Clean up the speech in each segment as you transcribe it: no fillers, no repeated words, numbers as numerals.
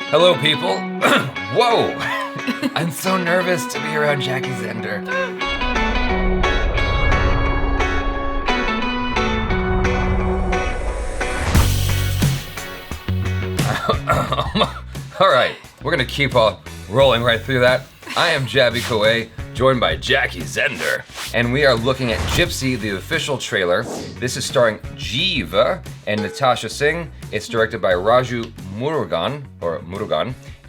Hello, people. Whoa! I'm so nervous to be around Jackie ZENDER. All right, we're gonna keep on rolling right through that. I am Jaby Koay, joined by Jackie ZENDER, and we are looking at Gypsy, the official trailer. This is starring Jiiva and Natasha Singh. It's directed by Raju Murugan,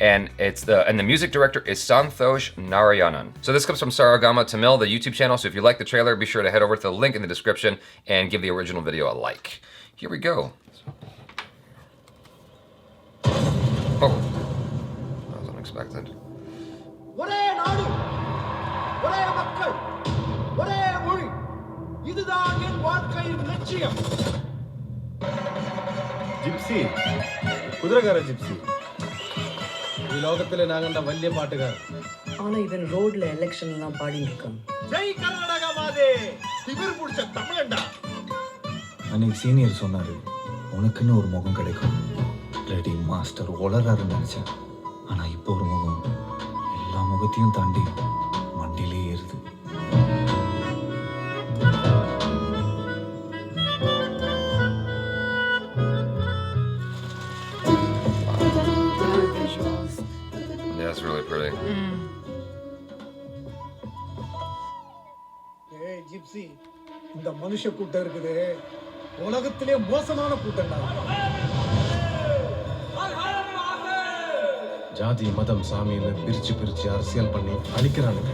and the music director is Santhosh Narayanan. So this comes from Saragama Tamil, the YouTube channel. So if you like the trailer, be sure to head over to the link in the description and give the original video a like. Here we go. Oh, that was unexpected. ஒரே நாடு ஒரே மக்கள் ஒரே மொழி இதுதான் என் வாழ்க்கையின் லட்சியம் gypsy കുതിരക്കാരൻ gypsy ഈ ലോകത്തിലെ നാങ്ങണ്ട വലിയ പാട്ടുകാരൻ ஆனா இவன் ரோட்ல எலெக்ஷன் எல்லாம் பாடி இருக்கான் ஜெய் கர்நாடகா மாதே திமிர் புடிச்ச தமிழண்டா அன்னைக்கு சீனியர் சொன்னாரு உனக்குன்னு ஒரு முகம் கிடைக்கும் ரெடி மாஸ்டர் உளறாருன்னு நினைச்சேன் ஆனா இப்போ ஒரு முகம் எல்லா முகத்தையும் தாண்டி மண்டிலே ஏறுது Yeah, it's really pretty. ஏய் ஜிப்சி இந்த மனுஷ கூட்டம் இருக்குது உலகத்திலே மோசமான கூட்டம்டா ஜாதி மதம் சாமின்னு பிரிச்சு அரசியல் பண்ணி அழிக்கிறானுங்க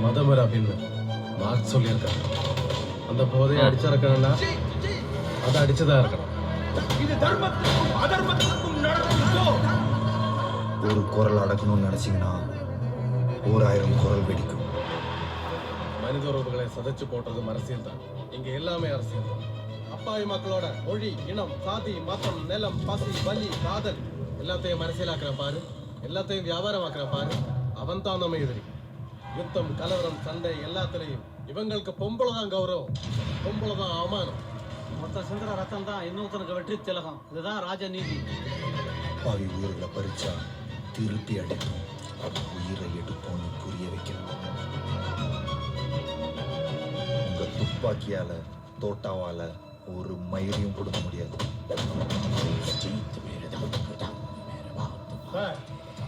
மதமர் அப்படின்னு மார்க் சொல்லியிருக்காங்க அந்த போதையை அடிச்சிருக்கணும்னா அதை அடிச்சுதான் இருக்கணும் இது தர்மத்துக்கும் அதர்மத்துக்கும் நடக்குதோ ஒரு குரல் அடக்கணும்னு நினைச்சீங்கன்னா 1000 குரல் வெடிக்கும் மனித உறவுகளை சதைச்சு போடுறதும் அரசியல் தான் இங்க எல்லாமே அரசியல் தான் அப்பாவி மக்களோட மொழி இனம் சாதி மதம் நிலம் பசி வலி காதல் எல்லாத்தையும் அரசியலாக்குற பாரு எல்லாத்தையும் வியாபாரமாக்குற பாரு அவன் தான் நம்ம எதிரி யுத்தம் கலவரம் சண்டை எல்லாத்துலயும் இவங்களுக்கு பொம்பளை தான் கௌரவம் பொம்பளை தான் அவமானம் மொத்த சிந்தர ரத்தம் தான் இன்னொருத்தனுக்கு வெற்றி திலகம் இதுதான் ராஜநீதி அப்பாவி உயிர்களை பறிச்சா திருப்பி அடிக்கும் உயிரை எடுப்போன்னு புரிய வைக்கணும் உங்க துப்பாக்கியால தோட்டாவால ஒரு மயிரையும் கொடுக்க முடியாது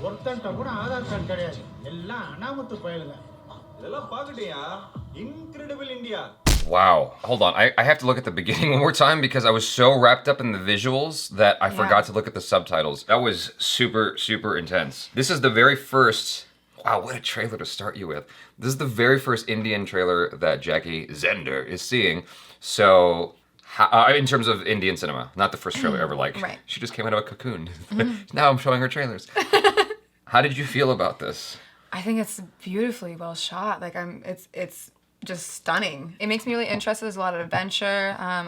ஒருத்தன்ட்ட கூட ஆதார் கார்டு கிடையாது எல்லாம் அனாமத்து பயலுங்க இதெல்லாம் பாக்கட்டியா incredible India Wow. Hold on. I have to look at the beginning one more time because I was so wrapped up in the visuals that I forgot to look at the subtitles. That was super, super intense. This is the very first... Wow, what a trailer to start you with. This is the very first Indian trailer that Jackie ZENDER is seeing. So, in terms of Indian cinema, not the first trailer ever. Like, right. She just came out of a cocoon. Now I'm showing her trailers. How did you feel about this? I think it's beautifully well shot. Like it's just stunning. It makes me really interested. There's a lot of adventure,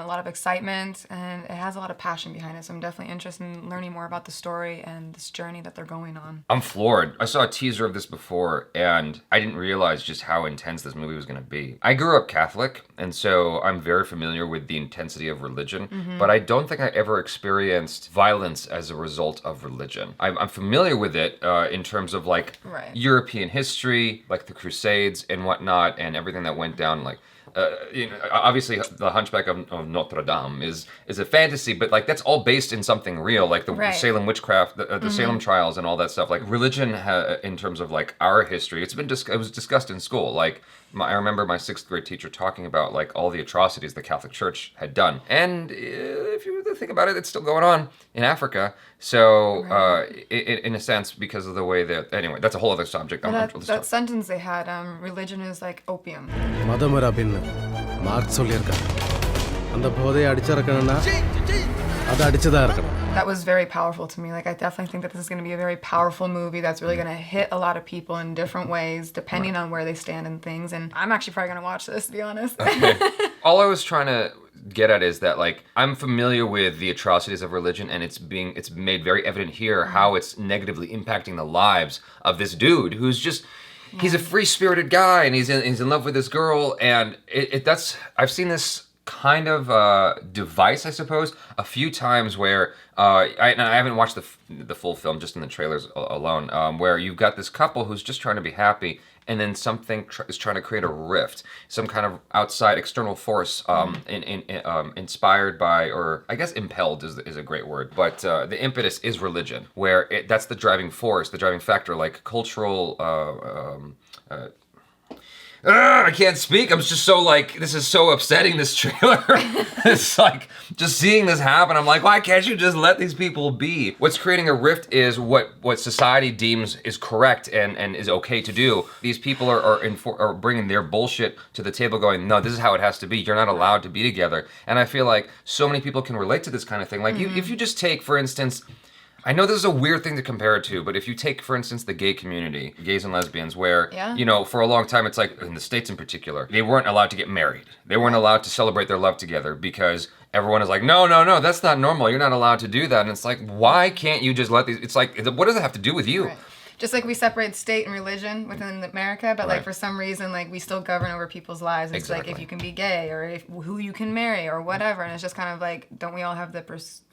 a lot of excitement, and it has a lot of passion behind it. So I'm definitely interested in learning more about the story and this journey that they're going on. I'm floored. I saw a teaser of this before, and I didn't realize just how intense this movie was going to be. I grew up Catholic, and so I'm very familiar with the intensity of religion, but I don't think I ever experienced violence as a result of religion. I'm familiar with it in terms of like Right. European history, like the Crusades and whatnot, and everything that went down. Like, obviously, the Hunchback of Notre Dame is a fantasy, but like that's all based in something real, like the Right. Salem witchcraft, the Salem trials, and all that stuff. Like religion, in terms of like our history, it was discussed in school. Like I remember my 6th grade teacher talking about like all the atrocities the Catholic Church had done, and if you really think about it, it's still going on in Africa. So, in a sense, because of the way that anyway, that's a whole other subject. That sentence they had, religion is like opium. மதமர் அப்படின்னு mark சொல்லியிருக்காங்க அந்த போதையை அடிச்சிருக்கணும்னா அதை அடிச்சுதான் இருக்கணும் That was very powerful to me. Like, I definitely think that this is going to be a very powerful movie that's really going to hit a lot of people in different ways, depending on where they stand in things. And I'm actually probably going to watch this, to be honest. All I was trying to get at is that like I'm familiar with the atrocities of religion, and it's made very evident here how it's negatively impacting the lives of this dude who's just he's a free-spirited guy, and he's in love with this girl, and that's I've seen this kind of device, I suppose, a few times where I haven't watched the full film, just in the trailers alone, where you've got this couple who's just trying to be happy, and then something is trying to create a rift, some kind of outside external force, inspired by, or I guess impelled is a great word, but the impetus is religion, where that's the driving force, the driving factor, like cultural. I can't speak. I'm just so like, this is so upsetting, this trailer. It's like, just seeing this happen, I'm like, why can't you just let these people be? What's creating a rift is what society deems is correct and is okay to do. These people are bringing their bullshit to the table going, no, this is how it has to be. You're not allowed to be together. And I feel like so many people can relate to this kind of thing. Like, if you just take, for instance, I know this is a weird thing to compare it to, but if you take, for instance, the gay community, gays and lesbians, where, you know, for a long time, it's like, in the States in particular, they weren't allowed to get married. They weren't allowed to celebrate their love together because everyone is like, no, that's not normal. You're not allowed to do that. And it's like, why can't you just let these, it's like, what does it have to do with you? Right. Just like we separate state and religion within America, but like for some reason, like we still govern over people's lives. It's like if you can be gay or who you can marry or whatever. And it's just kind of like, don't we all have the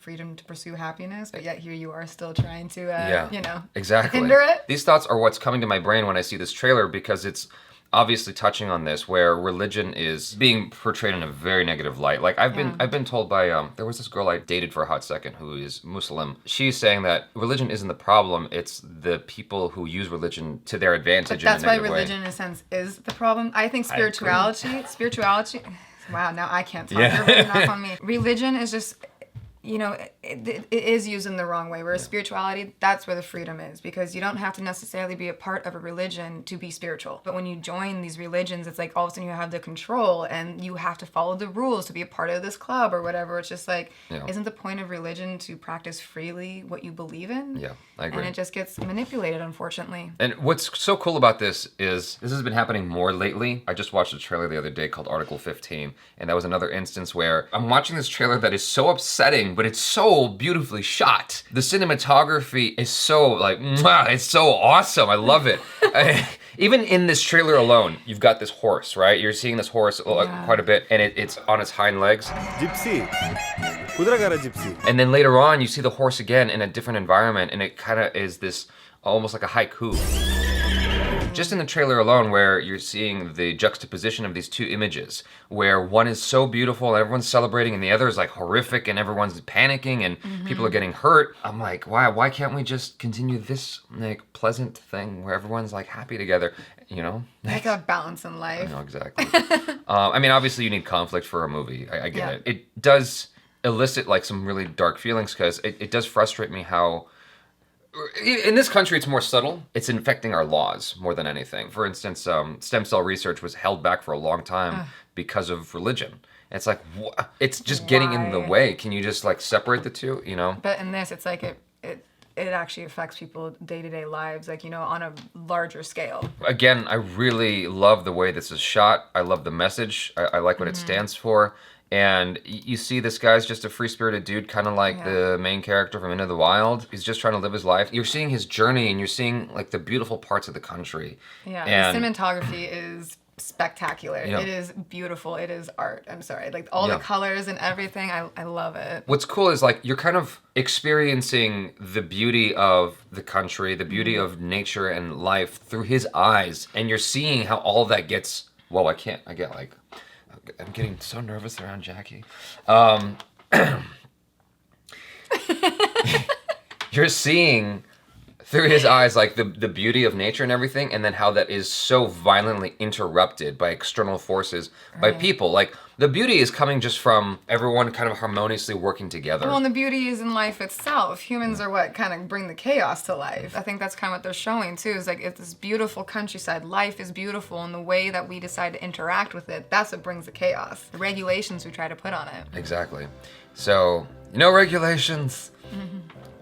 freedom to pursue happiness? But yet here you are still trying to, you know, hinder it. These thoughts are what's coming to my brain when I see this trailer, because it's obviously touching on this, where religion is being portrayed in a very negative light. Like I've been told by there was this girl I dated for a hot second who is Muslim. She's saying that religion isn't the problem; it's the people who use religion to their advantage. But that's why religion, in a sense, is the problem. I think spirituality. Wow, now I can't talk. You're rubbing off on me. Religion is just, you know, it is used in the wrong way. Whereas spirituality, that's where the freedom is, because you don't have to necessarily be a part of a religion to be spiritual. But when you join these religions, it's like all of a sudden you have the control and you have to follow the rules to be a part of this club or whatever. It's just like, isn't the point of religion to practice freely what you believe in? Yeah, I agree. And it just gets manipulated, unfortunately. And what's so cool about this is this has been happening more lately. I just watched a trailer the other day called Article 15, and that was another instance where I'm watching this trailer that is so upsetting, but it's so beautifully shot. The cinematography is so like, it's so awesome. I love it. Even in this trailer alone, you've got this horse, right? You're seeing this horse quite a bit, and it's on its hind legs. Gypsy. Kudra Gypsy. And then later on, you see the horse again in a different environment, and it kind of is this almost like a haiku. Just in the trailer alone, where you're seeing the juxtaposition of these two images, where one is so beautiful and everyone's celebrating, and the other is like horrific and everyone's panicking and people are getting hurt. I'm like, why can't we just continue this like pleasant thing where everyone's like happy together, you know? Like a balance in life. I know, exactly. I mean, obviously you need conflict for a movie. I get it. It does elicit like some really dark feelings, because it does frustrate me how in this country, it's more subtle. It's infecting our laws more than anything. For instance, stem cell research was held back for a long time because of religion. It's like, it's just getting in the way. Can you just like separate the two, you know? But in this, it's like it actually affects people's day-to-day lives, like, you know, on a larger scale. Again, I really love the way this is shot. I love the message. I like what it stands for. And you see this guy's just a free-spirited dude, kind of like the main character from Into the Wild. He's just trying to live his life. You're seeing his journey, and you're seeing like the beautiful parts of the country. Yeah, and the cinematography is spectacular. It is beautiful. It is art. I'm sorry. Like all the colors and everything, I love it. What's cool is like you're kind of experiencing the beauty of the country, the beauty of nature and life through his eyes. And you're seeing how all that gets, well, I'm getting so nervous around Jackie. You're seeing through his eyes like the beauty of nature and everything, and then how that is so violently interrupted by external forces, by people. Like the beauty is coming just from everyone kind of harmoniously working together. Well, and the beauty is in life itself. Humans are what kind of bring the chaos to life. I think that's kind of what they're showing too, is like it's this beautiful countryside. Life is beautiful, and the way that we decide to interact with it, that's what brings the chaos. The regulations we try to put on it. Exactly. So, no regulations.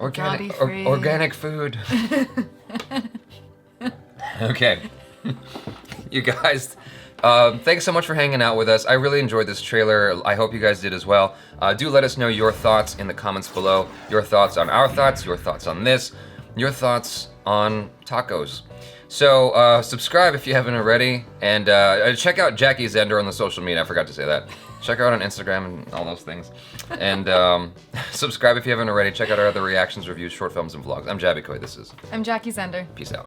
Organic food. Okay. You guys, thanks so much for hanging out with us. I really enjoyed this trailer. I hope you guys did as well. Do let us know your thoughts in the comments below. Your thoughts on our thoughts, your thoughts on this, your thoughts on tacos. So subscribe if you haven't already, and check out Jackie ZENDER on the social media. I forgot to say that. Check her out on Instagram and all those things. And subscribe if you haven't already. Check out our other reactions, reviews, short films, and vlogs. I'm Jaby Koay. This is I'm Jackie Zender. Peace out.